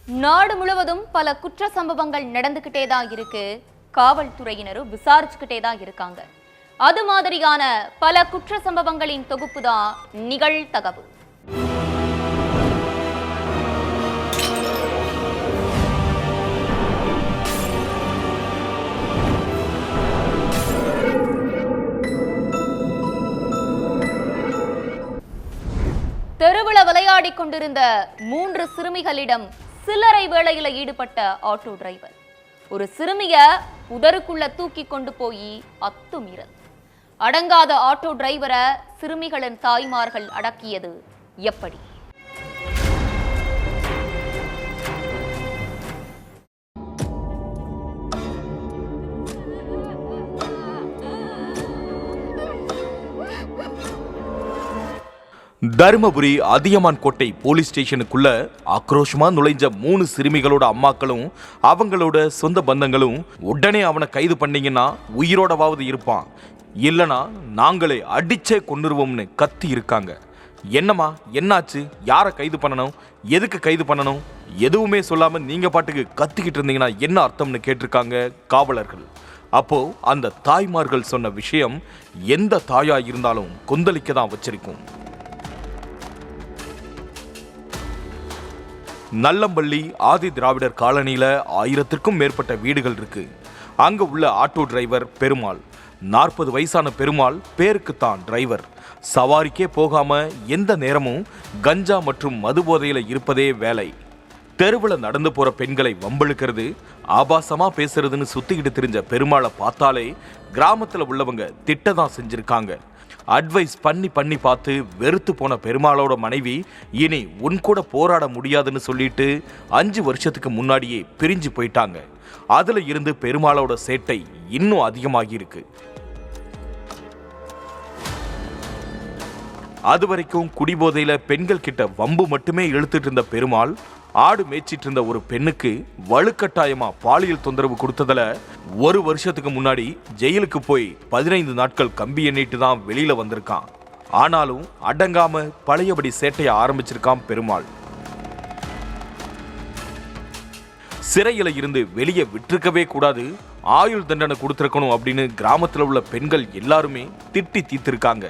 நாடு முழுவதும் பல குற்ற சம்பவங்கள் நடந்துகிட்டே தான் இருக்கு. காவல்துறையினரும் விசாரிச்சுக்கிட்டே தான் இருக்காங்க. அது மாதிரியான பல குற்ற சம்பவங்களின் தொகுப்பு தான் நிகழ்தகவு. தெருவில் விளையாடி கொண்டிருந்த 3 சிறுமிகளிடம் சில்லறை வேளையில ஈடுபட்ட ஆட்டோ டிரைவர் ஒரு சிறுமிய புதருக்குள்ள தூக்கி கொண்டு போய் அத்துமீறல். அடங்காத ஆட்டோ டிரைவரை சிறுமிகளின் தாய்மார்கள் அடக்கியது எப்படி? தருமபுரி அதியமான் கோட்டை போலீஸ் ஸ்டேஷனுக்குள்ள ஆக்ரோஷமா நுழைஞ்ச 3 சிறுமிகளோட அம்மாக்களும் அவங்களோட சொந்த பந்தங்களும் உடனே அவனை கைது பண்ணீங்கன்னா உயிரோடவாவது இருப்பான், இல்லனா நாங்களே அடிச்சே கொன்னுருவோம்னு கத்தி இருக்காங்க. என்னம்மா என்னாச்சு? யாரை கைது பண்ணணும்? எதுக்கு கைது பண்ணணும்? எதுவுமே சொல்லாம நீங்க பாட்டுக்கு கத்திக்கிட்டு இருந்தீங்கன்னா என்ன அர்த்தம்னு கேட்டிருக்காங்க காவலர்கள். அப்போ அந்த தாய்மார்கள் சொன்ன விஷயம் எந்த தாயா இருந்தாலும் கொந்தளிக்க தான் வச்சிருக்கும். நல்லம்பள்ளி ஆதி திராவிடர் காலனியில 1000க்கும் மேற்பட்ட வீடுகள் இருக்கு. அங்க உள்ள ஆட்டோ டிரைவர் பெருமாள். 40 வயசான பெருமாள் பேருக்குத்தான் டிரைவர். சவாரிக்கே போகாம எந்த நேரமும் கஞ்சா மற்றும் மது போதையில இருப்பதே வேலை. தெருவில் நடந்து போற பெண்களை வம்பழுக்கிறது, ஆபாசமா பேசுறதுன்னு சுத்திக்கிட்டு தெரிஞ்ச பெருமாளை பார்த்தாலே கிராமத்துல உள்ளவங்க திட்டதான் செஞ்சிருக்காங்க. அட்வைஸ் பண்ணி பார்த்து வெறுத்து போன பெருமாளோட மனைவி இனி உன் கூட போராட முடியாதுன்னு சொல்லிட்டு 5 வருஷத்துக்கு முன்னாடியே பிரிஞ்சு போயிட்டாங்க. அதுல இருந்து பெருமாளோட சேட்டை இன்னும் அதிகமாகி இருக்கு. அது வரைக்கும் குடிபோதையில பெண்கள் கிட்ட வம்பு மட்டுமே இழுத்துட்டு இருந்த பெருமாள் ஆடு மேய்ச்சிட்டு இருந்த ஒரு பெண்ணுக்கு வலுக்கட்டாயமா பாலியல் தொந்தரவு கொடுத்ததுல 1 வருஷத்துக்கு முன்னாடி ஜெயிலுக்கு போய் 15 நாட்கள் கம்பி எண்ணிட்டு தான் வெளியில வந்திருக்கான். ஆனாலும் அடங்காம பழையபடி சேட்டைய ஆரம்பிச்சிருக்கான் பெருமாள். சிறையில இருந்து வெளியே விட்டுருக்கவே கூடாது, ஆயுள் தண்டனை கொடுத்திருக்கணும் அப்படின்னு கிராமத்துல உள்ள பெண்கள் எல்லாருமே திட்டி தீர்த்திருக்காங்க.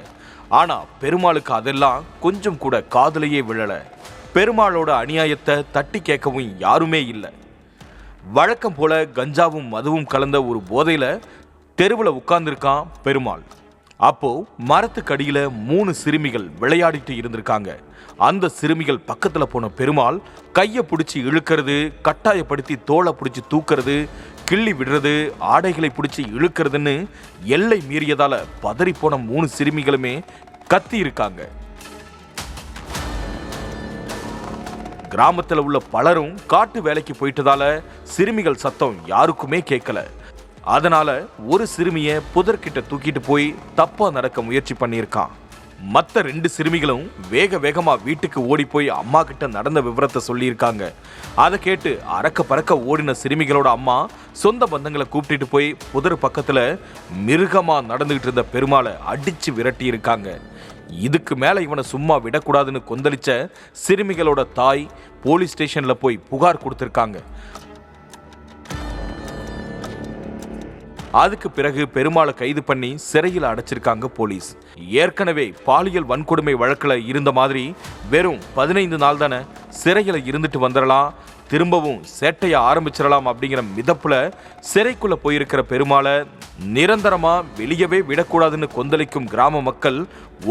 ஆனா பெருமாளுக்கு அதெல்லாம் கொஞ்சம் கூட காதலையே விழல. பெருமாளோட அநியாயத்தை தட்டி கேட்கவும் யாருமே இல்லை. வழக்கம் போல கஞ்சாவும் மதுவும் கலந்த ஒரு போதையில தெருவில் உட்கார்ந்துருக்கான் பெருமாள். அப்போ மரத்துக்கடியில 3 சிறுமிகள் விளையாடிட்டு இருந்திருக்காங்க. அந்த சிறுமிகள் பக்கத்துல போன பெருமாள் கையை பிடிச்சி இழுக்கிறது, கட்டாயப்படுத்தி தோலை பிடிச்சி தூக்கிறது, கிள்ளி விடுறது, ஆடைகளை பிடிச்சி இழுக்கிறதுன்னு எல்லை மீறியதால பதறி போன 3 சிறுமிகளுமே கத்தி இருக்காங்க. கிராமத்தில் உள்ள பலரும் காட்டு வேலைக்கு போயிட்டதால சிறுமிகள் சத்தம் யாருக்குமே கேட்கல. அதனால ஒரு சிறுமிய புதர்கிட்ட தூக்கிட்டு போய் தப்பா நடக்க முயற்சி பண்ணியிருக்கான். மற்ற 2 சிறுமிகளும் வேகமா வீட்டுக்கு ஓடி போய் அம்மா கிட்ட நடந்த விவரத்தை சொல்லியிருக்காங்க. அதை கேட்டு அறக்க பறக்க ஓடின சிறுமிகளோட அம்மா சொந்த பந்தங்களை கூப்பிட்டு போய் புதர் பக்கத்துல மிருகமா நடந்துகிட்டு இருந்த பெருமாளை அடிச்சு விரட்டி இருக்காங்க. இதுக்கு மேல இவனை சும்மா விடக்கூடாதுன்னு கொந்தளிச்ச சிறுமிகளோட தாய் போலீஸ் ஸ்டேஷன்ல போய் புகார் கொடுத்திருக்காங்க. அதுக்கு பிறகு பெருமாளை கைது பண்ணி சிறையில் அடைச்சிருக்காங்க போலீஸ். ஏற்கனவே பாலியல் வன்கொடுமை வழக்குல இருந்த மாதிரி வெறும் 15 நாள் தானே சிறையில இருந்துட்டு வந்துடலாம், திரும்பவும் சேட்டைய ஆரம்பிச்சிடலாம் அப்படிங்கிற மிதப்புல சிறைக்குள்ள போயிருக்கிற பெருமாளை நிரந்தரமா வெளியவே விடக்கூடாதுன்னு கொந்தளிக்கும் கிராம மக்கள்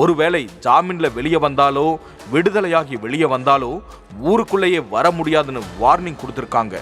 ஒருவேளை ஜாமீன்ல வெளியே வந்தாலோ விடுதலையாகி வெளியே வந்தாலோ ஊருக்குள்ளேயே வர முடியாதுன்னு வார்னிங் கொடுத்திருக்காங்க.